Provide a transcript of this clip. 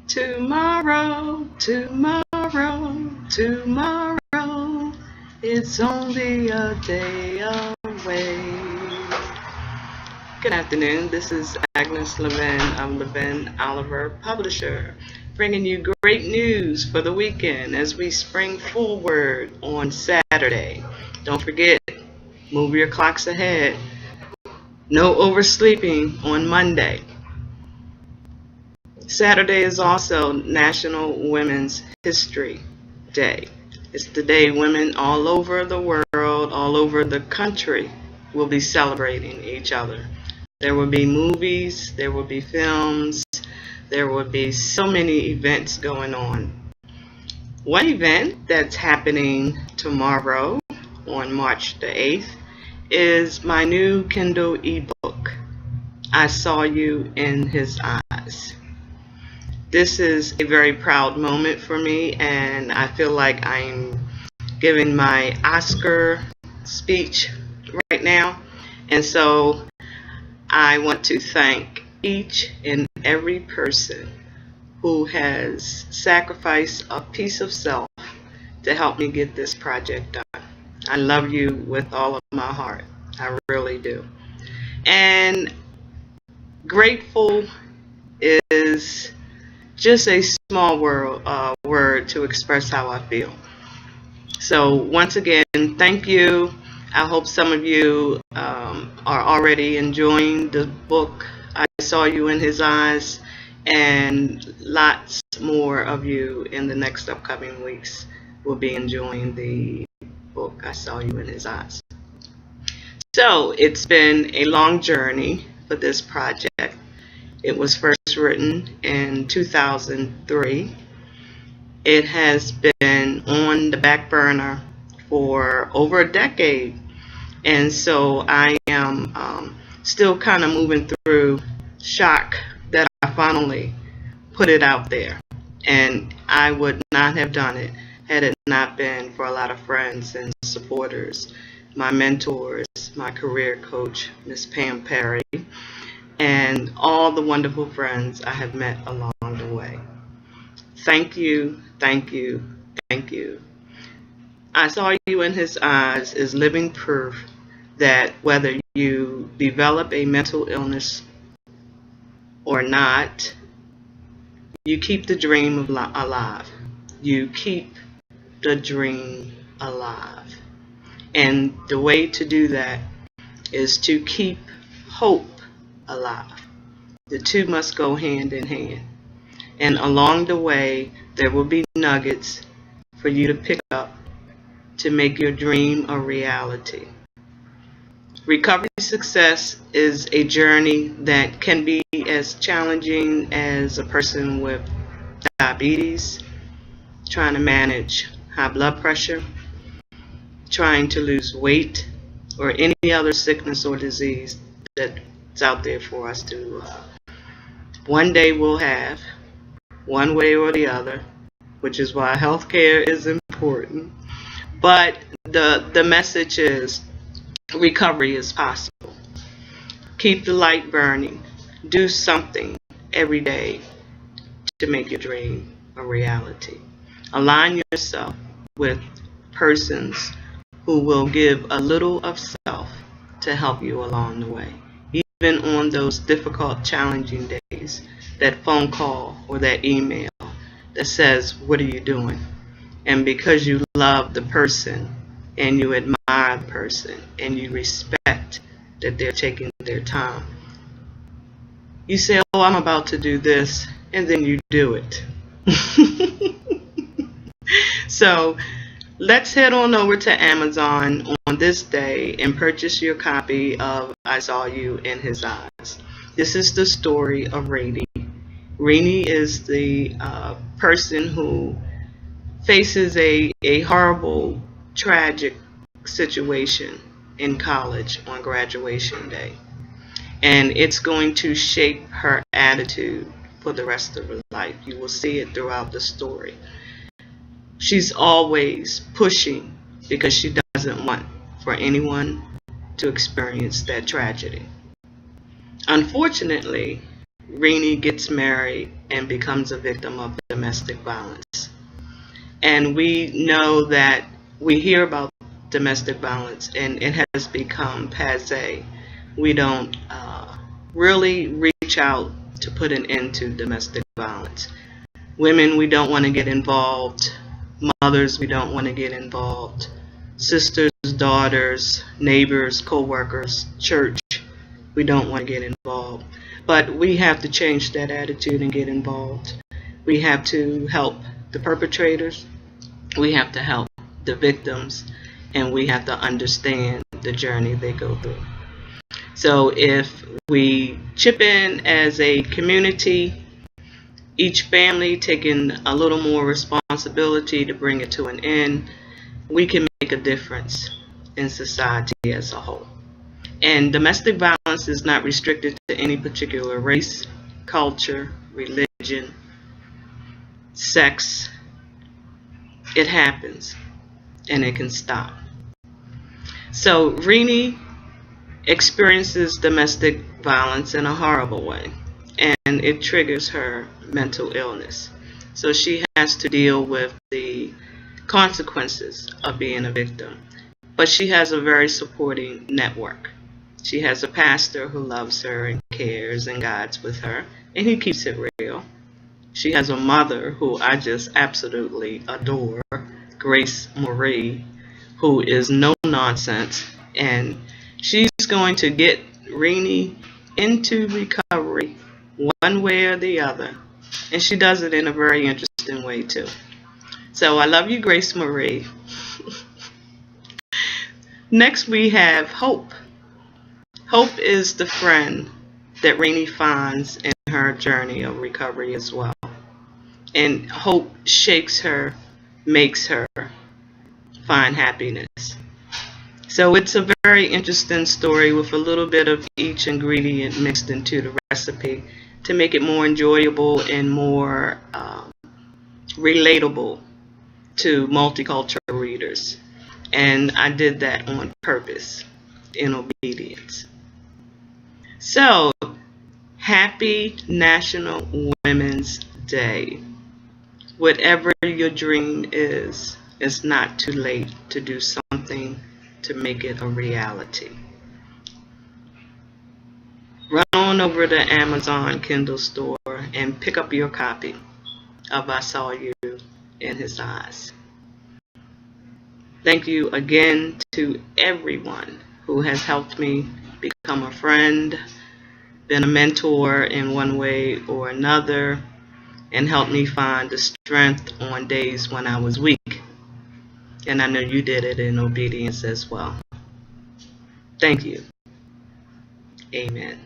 Tomorrow, tomorrow, tomorrow, it's only a day away. Good afternoon, this is Agnes Levine of Levine-Oliver, publisher, bringing you great news for the weekend as we spring forward on Saturday. Don't forget, move your clocks ahead. No oversleeping on Monday. Saturday is also National Women's History Day. It's the day women all over the world, all over the country, will be celebrating each other. There will be movies, there will be films, there will be so many events going on. One event that's happening tomorrow on March the 8th is my new Kindle ebook, I Saw You in His Eyes. This is a very proud moment for me, and I feel like I'm giving my Oscar speech right now. And so I want to thank each and every person who has sacrificed a piece of self to help me get this project done. I love you with all of my heart. I really do. And grateful is just a small word to express how I feel. So once again, thank you. I hope some of you are already enjoying the book, I Saw You in His Eyes, and lots more of you in the next upcoming weeks will be enjoying the book, I Saw You in His Eyes. So it's been a long journey for this project. It was first written in 2003. It has been on the back burner for over a decade. And so I am still kind of moving through shock that I finally put it out there. And I would not have done it had it not been for a lot of friends and supporters, my mentors, my career coach, Miss Pam Perry, and all the wonderful friends I have met along the way. Thank you, thank you, thank you. I Saw You in His Eyes is living proof that whether you develop a mental illness or not, you keep the dream alive. You keep the dream alive. And the way to do that is to keep hope alive. The two must go hand in hand. And along the way, there will be nuggets for you to pick up to make your dream a reality. Recovery success is a journey that can be as challenging as a person with diabetes, trying to manage high blood pressure, trying to lose weight, or any other sickness or disease that's out there for us to one day we'll have, one way or the other, which is why healthcare is important. But the message is recovery is possible. Keep the light burning. Do something every day to make your dream a reality. Align yourself with persons who will give a little of self to help you along the way. Even on those difficult, challenging days, that phone call or that email that says, what are you doing? And because you love the person and you admire the person and you respect that they're taking their time, you say, oh, I'm about to do this, and then you do it. So let's head on over to Amazon on this day and purchase your copy of I Saw You in His Eyes. This is the story of Rainey. Rainey is the person who faces a horrible, tragic situation in college on graduation day. And it's going to shape her attitude for the rest of her life. You will see it throughout the story. She's always pushing because she doesn't want for anyone to experience that tragedy. Unfortunately, Renee gets married and becomes a victim of domestic violence. And we know that we hear about domestic violence and it has become passé. We don't really reach out to put an end to domestic violence. Women, we don't want to get involved. Mothers, we don't want to get involved. Sisters, daughters, neighbors, co-workers, church, we don't want to get involved. But we have to change that attitude and get involved. We have to help the perpetrators. We have to help the victims. And we have to understand the journey they go through. So if we chip in as a community, each family taking a little more responsibility to bring it to an end, we can make a difference in society as a whole. And domestic violence is not restricted to any particular race, culture, religion, sex. It happens and it can stop. So Renee experiences domestic violence in a horrible way, and it triggers her mental illness. So she has to deal with the consequences of being a victim. But she has a very supporting network. She has a pastor who loves her and cares and guides with her, and he keeps it real. She has a mother who I just absolutely adore, Grace Marie, who is no nonsense, and she's going to get Renee into recovery one way or the other, and she does it in a very interesting way too. So I love you, Grace Marie. Next we have Hope. Hope is the friend that Renee finds in her journey of recovery as well. And Hope shakes her, makes her find happiness. So it's a very interesting story with a little bit of each ingredient mixed into the recipe to make it more enjoyable and more relatable to multicultural readers. And I did that on purpose, in obedience. So, happy National Women's Day. Whatever your dream is, it's not too late to do something to make it a reality. Run on over to Amazon Kindle store and pick up your copy of I Saw You in His Eyes. Thank you again to everyone who has helped me become a friend, been a mentor in one way or another, and helped me find the strength on days when I was weak. And I know you did it in obedience as well. Thank you. Amen.